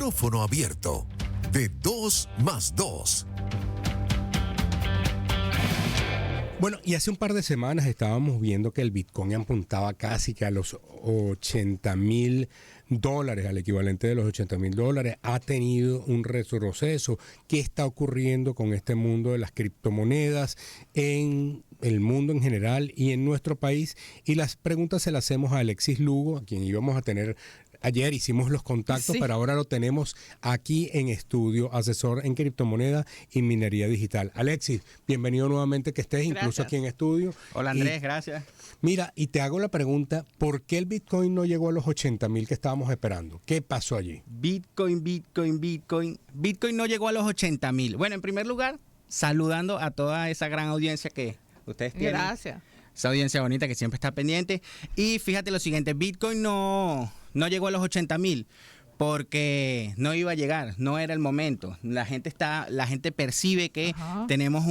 Micrófono abierto. De 2 más 2. Bueno, y hace un par de semanas estábamos viendo que el Bitcoin apuntaba casi que a los $80,000, al equivalente de los $80,000. Ha tenido un retroceso. ¿Qué está ocurriendo con este mundo de las criptomonedas en el mundo en general y en nuestro país? Y las preguntas se las hacemos a Alexis Lugo, a quien íbamos a tener. Ayer hicimos los contactos, Sí. pero ahora lo tenemos aquí en estudio, asesor en criptomoneda y minería digital. Alexis, bienvenido nuevamente que estés, incluso Gracias. aquí en estudio. Hola Andrés, gracias. Mira, y te hago la pregunta, ¿por qué el Bitcoin no llegó a los 80,000 que estábamos esperando? ¿Qué pasó allí? Bitcoin no llegó a los 80,000. Bueno, en primer lugar, saludando a toda esa gran audiencia que ustedes tienen. Gracias. Esa audiencia bonita que siempre está pendiente. Y fíjate lo siguiente, Bitcoin no llegó a los 80,000 porque no iba a llegar, no era el momento. La gente percibe que Ajá. tenemos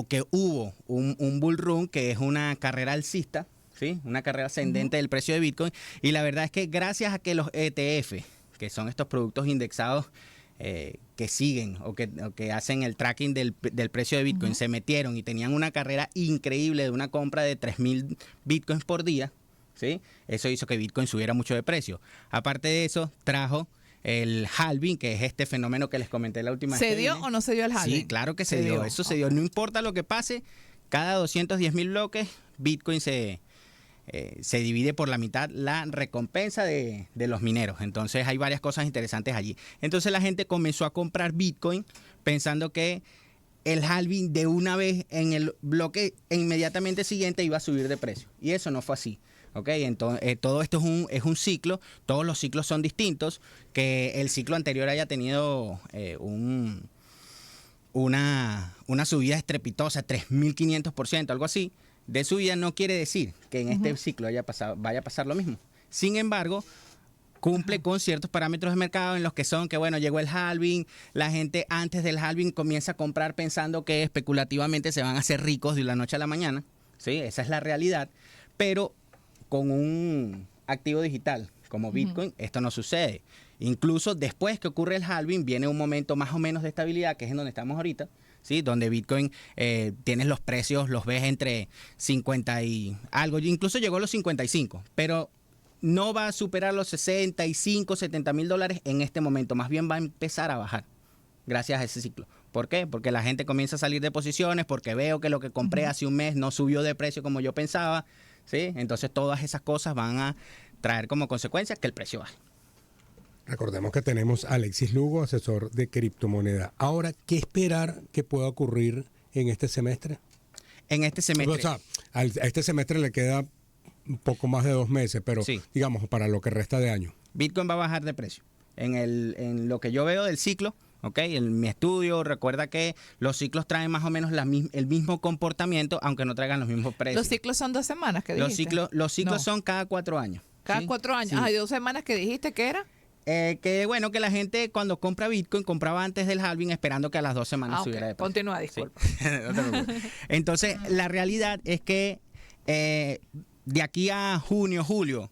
que hubo un bull run, que es una carrera alcista, ¿sí? Una carrera ascendente del precio de Bitcoin. Y la verdad es que gracias a que los ETF, que son estos productos indexados, que siguen o que hacen el tracking del precio de Bitcoin, se metieron y tenían una carrera increíble de una compra de 3,000 Bitcoins por día, ¿sí? Eso hizo que Bitcoin subiera mucho de precio. Aparte de eso, trajo el halving, que es este fenómeno que les comenté la última vez. ¿Se que dio vine. o no se dio el halving? Sí, claro que se dio. Eso se dio. No importa lo que pase, cada 210,000 bloques, Bitcoin se divide por la mitad la recompensa de los mineros. Entonces hay varias cosas interesantes allí. Entonces la gente comenzó a comprar Bitcoin pensando que el halving de una vez en el bloque inmediatamente siguiente iba a subir de precio. Y eso no fue así. Okay, entonces todo esto es un ciclo, todos los ciclos son distintos, que el ciclo anterior haya tenido una subida estrepitosa, 3.500%, algo así, de subida no quiere decir que en este ciclo vaya a pasar lo mismo. Sin embargo, cumple con ciertos parámetros de mercado en los que son que, bueno, llegó el halving, la gente antes del halving comienza a comprar pensando que especulativamente se van a hacer ricos de la noche a la mañana, ¿sí? Esa es la realidad, pero con un activo digital como Bitcoin, esto no sucede. Incluso después que ocurre el halving, viene un momento más o menos de estabilidad, que es en donde estamos ahorita, ¿sí? Donde Bitcoin tienes los precios, los ves entre 50 y algo, incluso llegó a los 55, pero no va a superar los 65, 70 mil dólares en este momento, más bien va a empezar a bajar gracias a ese ciclo. ¿Por qué? Porque la gente comienza a salir de posiciones, porque veo que lo que compré hace un mes no subió de precio como yo pensaba, ¿sí? Entonces todas esas cosas van a traer como consecuencia que el precio baje. Recordemos que tenemos a Alexis Lugo, asesor de criptomoneda. Ahora, ¿qué esperar que pueda ocurrir en este semestre? En este semestre. O sea, a este semestre le queda un poco más de 2 meses, pero Sí. digamos, para lo que resta de año. Bitcoin va a bajar de precio. En lo que yo veo del ciclo, ¿ok? En mi estudio, recuerda que los ciclos traen más o menos el mismo comportamiento, aunque no traigan los mismos precios. Los ciclos son 2 semanas que dijiste. Los ciclos No. son cada 4 años. Cada ¿sí? 4 años. Sí. Hay 2 semanas que dijiste que era. Que bueno, que la gente cuando compra Bitcoin compraba antes del halving esperando que a las 2 semanas Ok. subiera de precio. Continúa, Sí. disculpa. No te preocupes. Entonces, la realidad es que de aquí a junio, julio,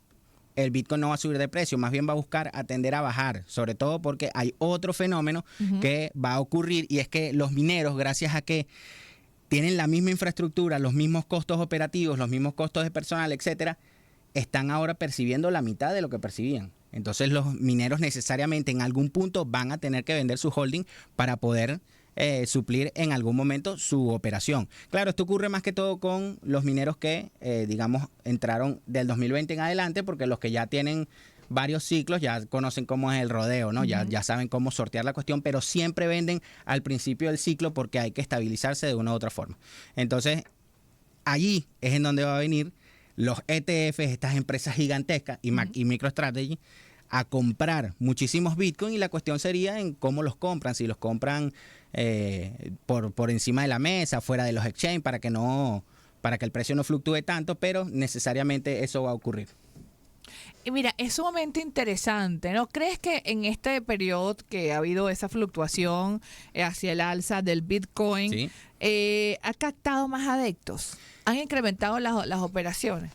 el Bitcoin no va a subir de precio, más bien va a buscar atender a bajar, sobre todo porque hay otro fenómeno que va a ocurrir, y es que los mineros, gracias a que tienen la misma infraestructura, los mismos costos operativos, los mismos costos de personal, etcétera, están ahora percibiendo la mitad de lo que percibían. Entonces los mineros necesariamente en algún punto van a tener que vender su holding para poder suplir en algún momento su operación. Claro, esto ocurre más que todo con los mineros que, digamos, entraron del 2020 en adelante, porque los que ya tienen varios ciclos ya conocen cómo es el rodeo, ¿no? Ya saben cómo sortear la cuestión, pero siempre venden al principio del ciclo porque hay que estabilizarse de una u otra forma. Entonces, allí es en donde va a venir los ETFs, estas empresas gigantescas y MicroStrategy, a comprar muchísimos Bitcoin, y la cuestión sería en cómo los compran, si los compran por encima de la mesa, fuera de los exchange, para que el precio no fluctúe tanto, pero necesariamente eso va a ocurrir. Y mira, es sumamente interesante, ¿no? ¿Crees que en este periodo que ha habido esa fluctuación hacia el alza del Bitcoin, Sí. Ha captado más adeptos? ¿Han incrementado las operaciones?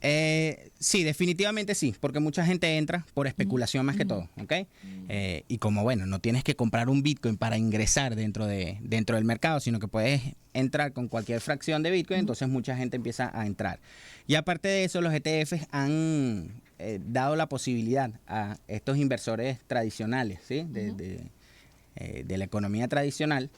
Sí, definitivamente sí, porque mucha gente entra por especulación más que todo, ¿ok? Y como, bueno, no tienes que comprar un Bitcoin para ingresar dentro del mercado, sino que puedes entrar con cualquier fracción de Bitcoin, entonces mucha gente empieza a entrar. Y aparte de eso, los ETFs han dado la posibilidad a estos inversores tradicionales, ¿sí? De la economía tradicional,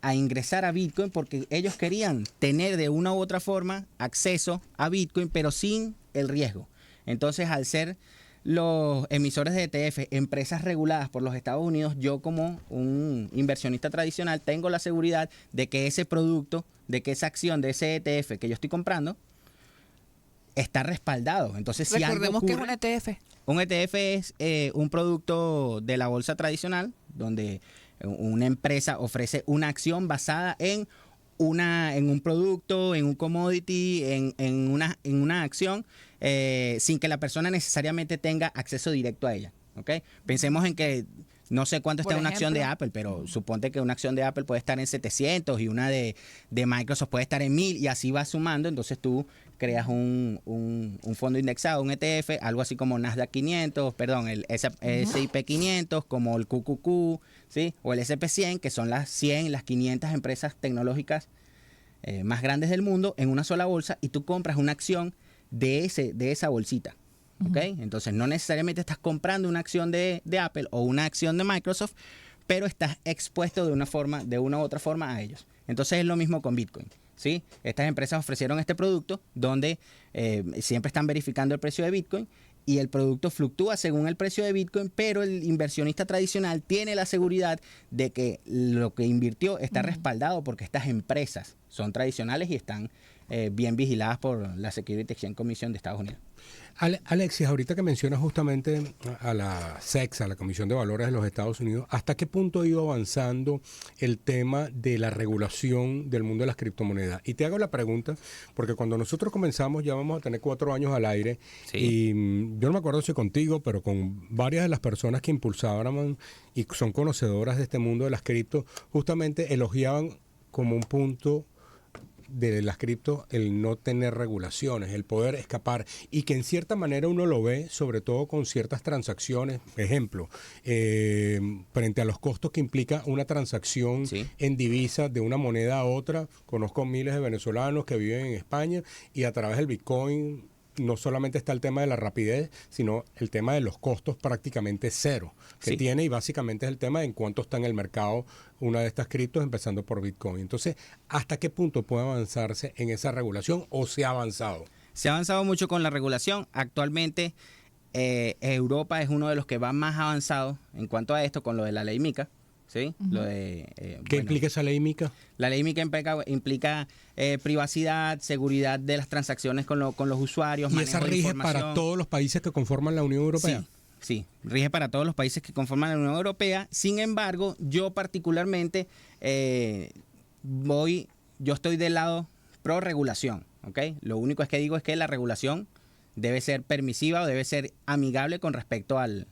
a ingresar a Bitcoin porque ellos querían tener de una u otra forma acceso a Bitcoin, pero sin el riesgo. Entonces, al ser los emisores de ETF empresas reguladas por los Estados Unidos, yo como un inversionista tradicional tengo la seguridad de que ese producto, de que esa acción de ese ETF que yo estoy comprando está respaldado. Entonces, si algo Recordemos que es ocurre, un ETF. un ETF es un producto de la bolsa tradicional donde una empresa ofrece una acción basada en un producto, en un commodity, en una acción, sin que la persona necesariamente tenga acceso directo a ella. ¿Okay? Pensemos en que no sé cuánto está Por una acción de ejemplo. Apple, pero suponte que una acción de Apple puede estar en 700 y una de Microsoft puede estar en 1000 y así va sumando. Entonces tú creas un fondo indexado, un ETF, algo así como Nasdaq 500, perdón, el S&P 500, como el QQQ, ¿sí? O el SP100, que son las 100, las 500 empresas tecnológicas más grandes del mundo en una sola bolsa y tú compras una acción de esa bolsita. ¿Okay? Entonces no necesariamente estás comprando una acción de Apple o una acción de Microsoft, pero estás expuesto de una u otra forma a ellos. Entonces es lo mismo con Bitcoin, ¿sí? Estas empresas ofrecieron este producto donde siempre están verificando el precio de Bitcoin y el producto fluctúa según el precio de Bitcoin, pero el inversionista tradicional tiene la seguridad de que lo que invirtió está respaldado porque estas empresas son tradicionales y están bien vigiladas por la Security Exchange Commission de Estados Unidos. Alexis, ahorita que mencionas justamente a la SEC, a la Comisión de Valores de los Estados Unidos, ¿hasta qué punto ha ido avanzando el tema de la regulación del mundo de las criptomonedas? Y te hago la pregunta, porque cuando nosotros comenzamos ya vamos a tener 4 años al aire, Sí. y yo no me acuerdo si contigo, pero con varias de las personas que impulsaban y son conocedoras de este mundo de las cripto, justamente elogiaban como un punto de las cripto el no tener regulaciones, el poder escapar y que en cierta manera uno lo ve sobre todo con ciertas transacciones, ejemplo, frente a los costos que implica una transacción Sí. en divisa de una moneda a otra. Conozco miles de venezolanos que viven en España y a través del Bitcoin no solamente está el tema de la rapidez, sino el tema de los costos prácticamente cero que Sí. tiene, y básicamente es el tema de en cuánto está en el mercado una de estas criptos, empezando por Bitcoin. Entonces, ¿hasta qué punto puede avanzarse en esa regulación o se ha avanzado? Se ha avanzado mucho con la regulación. Actualmente Europa es uno de los que va más avanzado en cuanto a esto con lo de la ley MiCA. ¿Sí? Lo de, ¿Qué implica esa ley MiCA? La ley MiCA implica privacidad, seguridad de las transacciones con los usuarios, ¿Y manejo esa de rige información. para todos los países que conforman la Unión Europea? Sí, sí, rige para todos los países que conforman la Unión Europea. Sin embargo, yo particularmente yo estoy del lado pro regulación, ¿ok? Lo único que digo es que la regulación debe ser permisiva o debe ser amigable con respecto al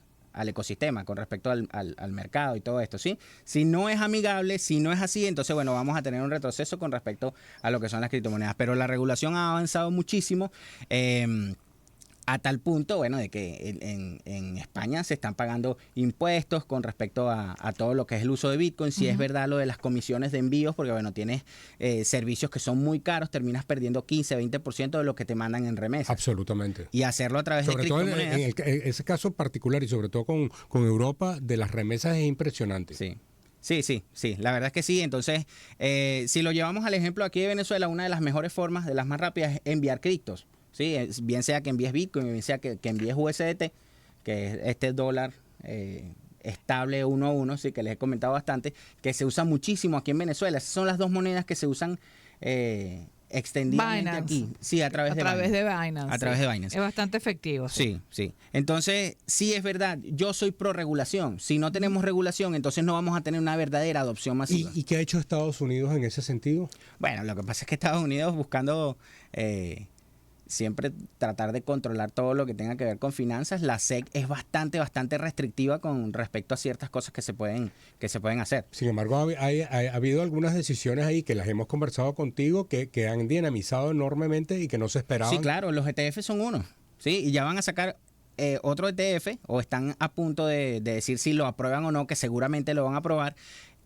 ecosistema, con respecto al mercado y todo esto, ¿sí? Si no es amigable, si no es así, entonces, bueno, vamos a tener un retroceso con respecto a lo que son las criptomonedas. Pero la regulación ha avanzado muchísimo, a tal punto, bueno, de que en España se están pagando impuestos con respecto a todo lo que es el uso de Bitcoin. Si es verdad lo de las comisiones de envíos, porque, bueno, tienes servicios que son muy caros, terminas perdiendo 15, 20% de lo que te mandan en remesas. Absolutamente. Y hacerlo a través Sobre de todo criptomonedas. en ese caso particular y sobre todo con Europa, de las remesas es impresionante. Sí. Sí, la verdad es que sí. Entonces, si lo llevamos al ejemplo aquí de Venezuela, una de las mejores formas, de las más rápidas, es enviar criptos. ¿Sí? Bien sea que envíes Bitcoin, bien sea que envíes USDT, que es este dólar estable 1 a 1, sí, que les he comentado bastante, que se usa muchísimo aquí en Venezuela. Esas son las dos monedas que se usan extendidamente Binance. aquí. Sí, a través de Binance. Binance. A través de Binance. Es bastante efectivo. Sí. Entonces, sí es verdad, yo soy pro regulación. Si no tenemos regulación, entonces no vamos a tener una verdadera adopción masiva. ¿Y qué ha hecho Estados Unidos en ese sentido? Bueno, lo que pasa es que Estados Unidos buscando siempre tratar de controlar todo lo que tenga que ver con finanzas. La SEC es bastante restrictiva con respecto a ciertas cosas que se pueden hacer. Sin embargo, ha habido algunas decisiones ahí que las hemos conversado contigo que han dinamizado enormemente y que no se esperaban. Sí, claro, los ETF son uno, ¿sí? Y ya van a sacar otro ETF, o están a punto de decir si lo aprueban o no, que seguramente lo van a aprobar,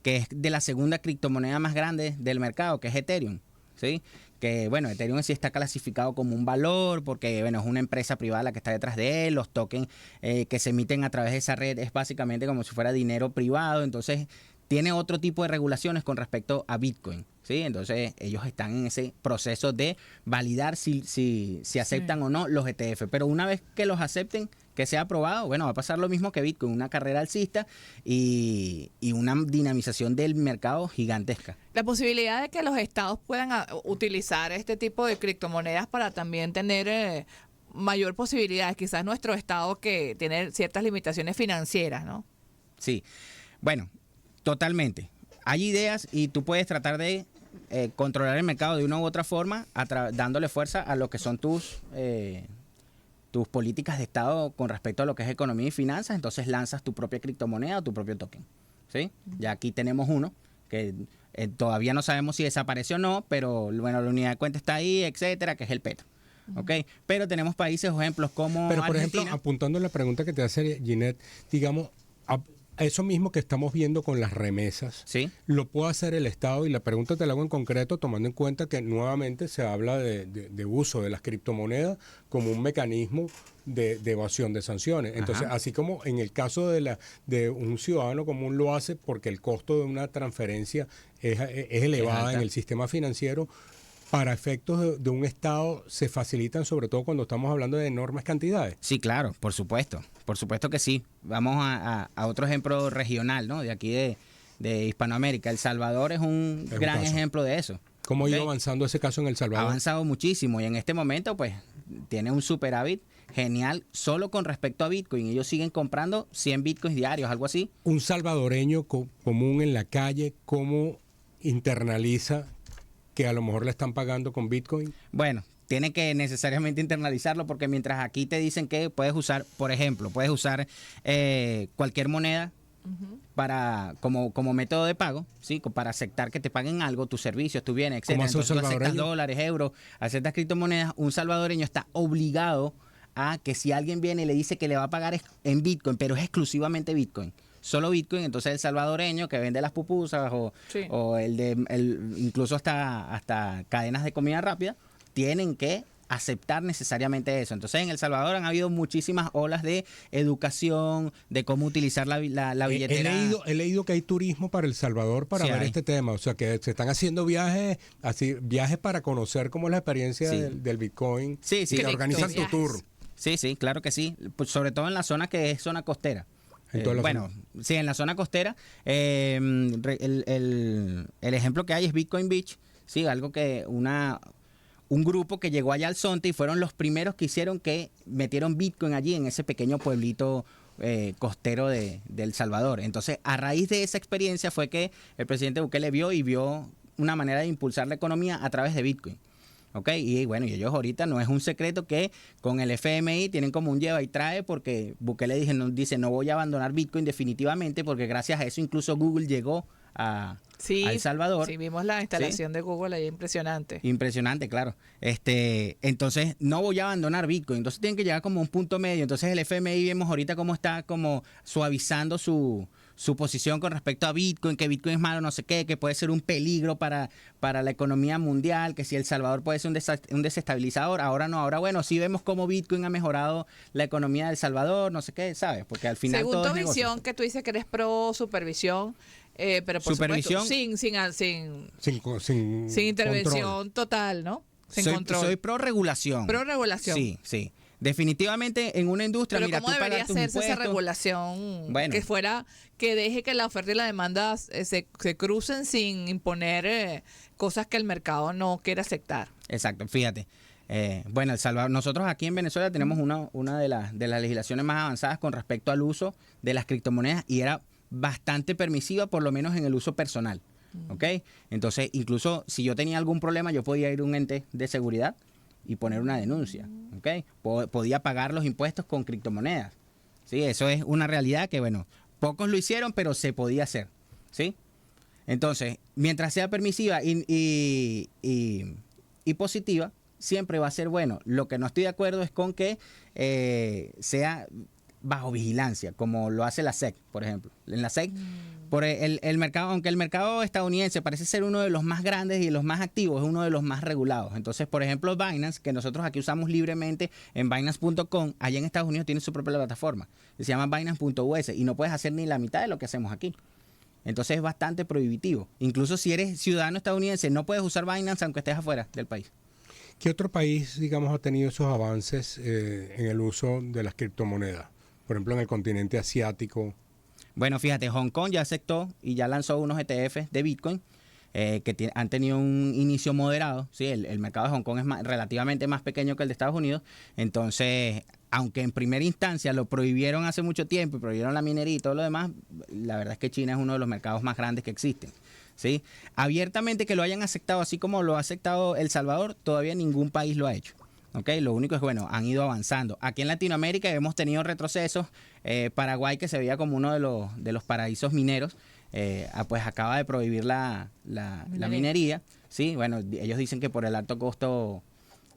que es de la segunda criptomoneda más grande del mercado, que es Ethereum, ¿sí? Que, bueno, Ethereum sí está clasificado como un valor porque, bueno, es una empresa privada la que está detrás de él. Los tokens que se emiten a través de esa red es básicamente como si fuera dinero privado. Entonces, tiene otro tipo de regulaciones con respecto a Bitcoin, ¿sí? Entonces, ellos están en ese proceso de validar si aceptan o no los ETF. Pero una vez que los acepten, que sea aprobado, bueno, va a pasar lo mismo que Bitcoin, una carrera alcista y una dinamización del mercado gigantesca. La posibilidad de que los estados puedan utilizar este tipo de criptomonedas para también tener mayor posibilidad, quizás nuestro estado que tiene ciertas limitaciones financieras, ¿no? Sí, bueno, totalmente. Hay ideas y tú puedes tratar de controlar el mercado de una u otra forma, dándole fuerza a lo que son tus políticas de Estado con respecto a lo que es economía y finanzas. Entonces lanzas tu propia criptomoneda o tu propio token, ¿sí? Ya aquí tenemos uno que todavía no sabemos si desapareció o no, pero bueno, la unidad de cuenta está ahí, etcétera, que es el Petro. ¿Okay? Pero tenemos países o ejemplos como Pero, por Argentina. ejemplo, apuntando a la pregunta que te hace Ginette, digamos, eso mismo que estamos viendo con las remesas, ¿Sí? lo puede hacer el Estado, y la pregunta te la hago en concreto tomando en cuenta que nuevamente se habla de uso de las criptomonedas como un mecanismo de evasión de sanciones. Entonces, así como en el caso de un ciudadano común lo hace porque el costo de una transferencia es elevada en el sistema financiero, para efectos de un Estado se facilitan, sobre todo cuando estamos hablando de enormes cantidades. Sí, claro, por supuesto que sí. Vamos a otro ejemplo regional, ¿no? De aquí de Hispanoamérica. El Salvador es un gran ejemplo de eso. ¿Cómo ha ido avanzando ese caso en El Salvador? Ha avanzado muchísimo y en este momento pues tiene un superávit genial solo con respecto a Bitcoin. Ellos siguen comprando 100 Bitcoins diarios, algo así. Un salvadoreño común en la calle, ¿cómo internaliza que a lo mejor le están pagando con Bitcoin? Bueno, tiene que necesariamente internalizarlo porque mientras aquí te dicen que puedes usar, por ejemplo, cualquier moneda para como método de pago, ¿sí? Para aceptar que te paguen algo, tus servicios, tus bienes, etc. Entonces tú aceptas dólares, euros, aceptas criptomonedas. Un salvadoreño está obligado a que si alguien viene y le dice que le va a pagar en Bitcoin, pero es exclusivamente Bitcoin, solo Bitcoin, entonces el salvadoreño que vende las pupusas o incluso hasta cadenas de comida rápida tienen que aceptar necesariamente eso. Entonces en El Salvador han habido muchísimas olas de educación, de cómo utilizar la billetera. He leído que hay turismo para El Salvador para ver este tema, o sea que se están haciendo viajes para conocer cómo es la experiencia del Bitcoin. Sí, que organizan tu tour. Sí, claro que sí, pues sobre todo en la zona que es zona costera. Sí, en la zona costera, el ejemplo que hay es Bitcoin Beach, sí, algo que un grupo que llegó allá al Zonte y fueron los primeros que hicieron que metieron Bitcoin allí en ese pequeño pueblito costero de El Salvador. Entonces, a raíz de esa experiencia fue que el presidente Bukele vio una manera de impulsar la economía a través de Bitcoin. ¿Ok? Y bueno, y ellos ahorita no es un secreto que con el FMI tienen como un lleva y trae porque Bukele dice no voy a abandonar Bitcoin definitivamente porque gracias a eso incluso Google llegó a El Salvador. Sí, vimos la instalación de Google ahí, impresionante. Impresionante, claro. Entonces no voy a abandonar Bitcoin, entonces tienen que llegar como a un punto medio. Entonces el FMI vemos ahorita cómo está como suavizando su posición con respecto a Bitcoin, que Bitcoin es malo, no sé qué, que puede ser un peligro para la economía mundial, que si El Salvador puede ser un desestabilizador, ahora no, ahora bueno, sí vemos cómo Bitcoin ha mejorado la economía de El Salvador, no sé qué, ¿sabes? Porque al final según todo tu es visión, negocio. que tú dices que eres pro supervisión, pero por Supervisión, supuesto, sin intervención control total, ¿no? Sin control. Soy pro regulación. Pro regulación. Sí. Definitivamente en una industria, pero mira, ¿cómo debería hacerse esa regulación? Bueno. Que deje que la oferta y la demanda se crucen sin imponer cosas que el mercado no quiere aceptar. Exacto, fíjate. Bueno, El Salvador, nosotros aquí en Venezuela tenemos una de las legislaciones más avanzadas con respecto al uso de las criptomonedas y era bastante permisiva, por lo menos en el uso personal. ¿Ok? Entonces, incluso si yo tenía algún problema, yo podía ir a un ente de seguridad y poner una denuncia, ¿ok? Podía pagar los impuestos con criptomonedas, ¿sí? Eso es una realidad que, bueno, pocos lo hicieron, pero se podía hacer, ¿sí? Entonces, mientras sea permisiva y positiva, siempre va a ser bueno. Lo que no estoy de acuerdo es con que sea bajo vigilancia, como lo hace la SEC, por ejemplo. En la SEC, por el mercado, aunque el mercado estadounidense parece ser uno de los más grandes y los más activos, es uno de los más regulados. Entonces, por ejemplo, Binance, que nosotros aquí usamos libremente en Binance.com, allá en Estados Unidos tiene su propia plataforma, que se llama Binance.us, y no puedes hacer ni la mitad de lo que hacemos aquí. Entonces es bastante prohibitivo. Incluso si eres ciudadano estadounidense, no puedes usar Binance aunque estés afuera del país. ¿Qué otro país, digamos, ha tenido esos avances en el uso de las criptomonedas? Por ejemplo, en el continente asiático. Bueno, fíjate, Hong Kong ya aceptó y ya lanzó unos ETFs de Bitcoin que han tenido un inicio moderado. ¿Sí? El mercado de Hong Kong es relativamente más pequeño que el de Estados Unidos. Entonces, aunque en primera instancia lo prohibieron hace mucho tiempo y prohibieron la minería y todo lo demás, la verdad es que China es uno de los mercados más grandes que existen. ¿Sí? Abiertamente que lo hayan aceptado, así como lo ha aceptado El Salvador, todavía ningún país lo ha hecho. ¿Okay? Lo único es, bueno, han ido avanzando. Aquí en Latinoamérica hemos tenido retrocesos. Paraguay, que se veía como uno de los paraísos mineros, pues acaba de prohibir la minería. ¿Sí? Bueno, ellos dicen que por el alto costo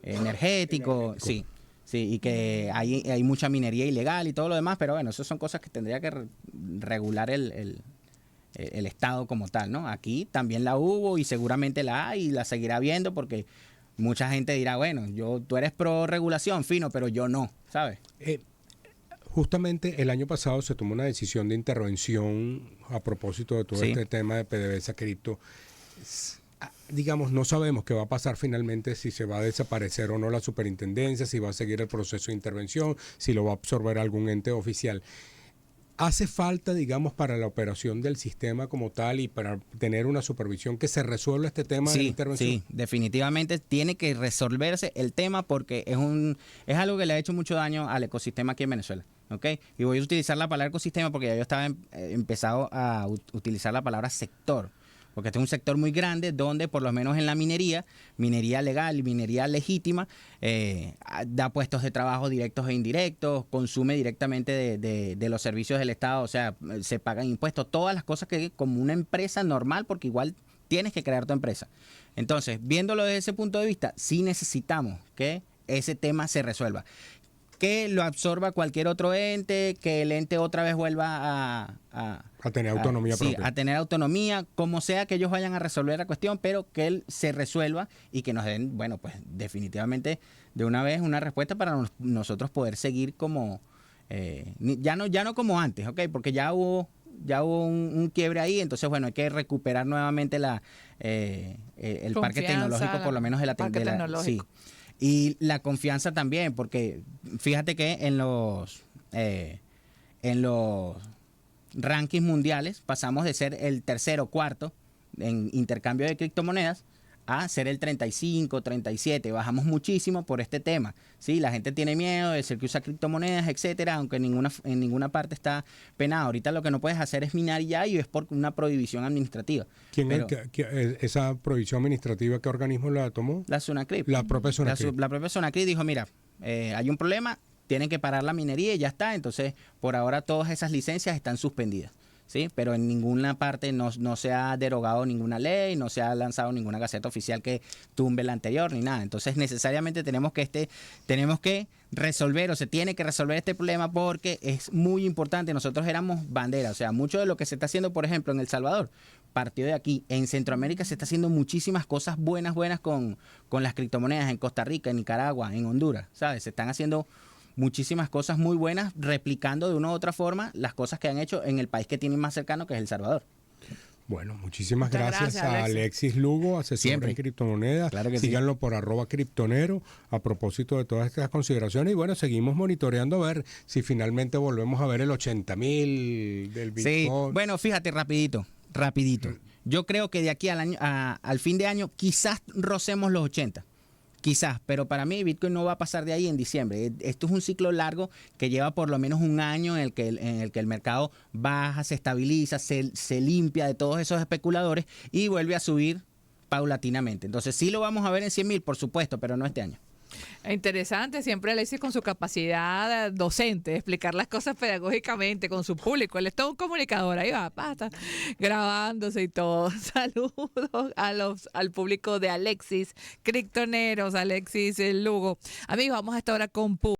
energético. Sí, sí, y que hay mucha minería ilegal y todo lo demás, pero bueno, eso son cosas que tendría que regular el Estado como tal, ¿no? Aquí también la hubo y seguramente la hay y la seguirá habiendo porque mucha gente dirá, bueno, tú eres pro regulación, fino, pero yo no, ¿sabes? Justamente el año pasado se tomó una decisión de intervención a propósito de todo este tema de PDVSA cripto. Digamos, no sabemos qué va a pasar finalmente, si se va a desaparecer o no la superintendencia, si va a seguir el proceso de intervención, si lo va a absorber algún ente oficial. ¿Hace falta, digamos, para la operación del sistema como tal y para tener una supervisión que se resuelva este tema de la intervención? Sí, definitivamente tiene que resolverse el tema porque es algo que le ha hecho mucho daño al ecosistema aquí en Venezuela. ¿Okay? Y voy a utilizar la palabra ecosistema porque ya yo estaba empezado a utilizar la palabra sector. Porque este es un sector muy grande donde, por lo menos en la minería legal y minería legítima, da puestos de trabajo directos e indirectos, consume directamente de los servicios del Estado, o sea, se pagan impuestos, todas las cosas que como una empresa normal, porque igual tienes que crear tu empresa. Entonces, viéndolo desde ese punto de vista, sí necesitamos que ese tema se resuelva. Que lo absorba cualquier otro ente, que el ente otra vez vuelva a tener autonomía propia. Sí, a tener autonomía, como sea que ellos vayan a resolver la cuestión, pero que él se resuelva y que nos den, bueno, pues definitivamente de una vez una respuesta para nosotros poder seguir como, ya no como antes, ¿ok? Porque ya hubo un quiebre ahí, entonces, bueno, hay que recuperar nuevamente el parque tecnológico, por lo menos de la tecnología. Sí. Y la confianza también, porque fíjate que en los rankings mundiales pasamos de ser el tercero o cuarto en intercambio de criptomonedas a ser el 35, 37. Bajamos muchísimo por este tema. Sí, la gente tiene miedo de ser que usa criptomonedas, etcétera, aunque en ninguna parte está penado. Ahorita lo que no puedes hacer es minar ya y es por una prohibición administrativa. ¿Esa prohibición administrativa qué organismo la tomó? La Sunacrip. La propia Sunacrip. La propia Sunacrip dijo, mira, hay un problema, tienen que parar la minería y ya está. Entonces, por ahora todas esas licencias están suspendidas. ¿Sí? Pero en ninguna parte no se ha derogado ninguna ley, no se ha lanzado ninguna gaceta oficial que tumbe la anterior ni nada. Entonces necesariamente tenemos que resolver, o se tiene que resolver este problema porque es muy importante. Nosotros éramos bandera, o sea, mucho de lo que se está haciendo, por ejemplo, en El Salvador, partió de aquí. En Centroamérica se está haciendo muchísimas cosas buenas con las criptomonedas, en Costa Rica, en Nicaragua, en Honduras, ¿sabes? Se están haciendo muchísimas cosas muy buenas, replicando de una u otra forma las cosas que han hecho en el país que tienen más cercano, que es El Salvador. Bueno, muchas gracias a Alexis Lugo, asesor en criptomonedas. Claro que síganlo por @criptonero a propósito de todas estas consideraciones. Y bueno, seguimos monitoreando a ver si finalmente volvemos a ver el 80,000 del Bitcoin. Sí, bueno, fíjate, rapidito. Yo creo que de aquí al fin de año quizás rocemos los 80. Quizás, pero para mí Bitcoin no va a pasar de ahí en diciembre. Esto es un ciclo largo que lleva por lo menos un año en el que el mercado baja, se estabiliza, se limpia de todos esos especuladores y vuelve a subir paulatinamente. Entonces sí lo vamos a ver en 100,000, por supuesto, pero no este año. Interesante, siempre Alexis con su capacidad docente, de explicar las cosas pedagógicamente con su público. Él es todo un comunicador, ahí va, pata, grabándose y todo. Saludos al público de Alexis, Criptoneros, Alexis Lugo. Amigos, vamos a estar ahora con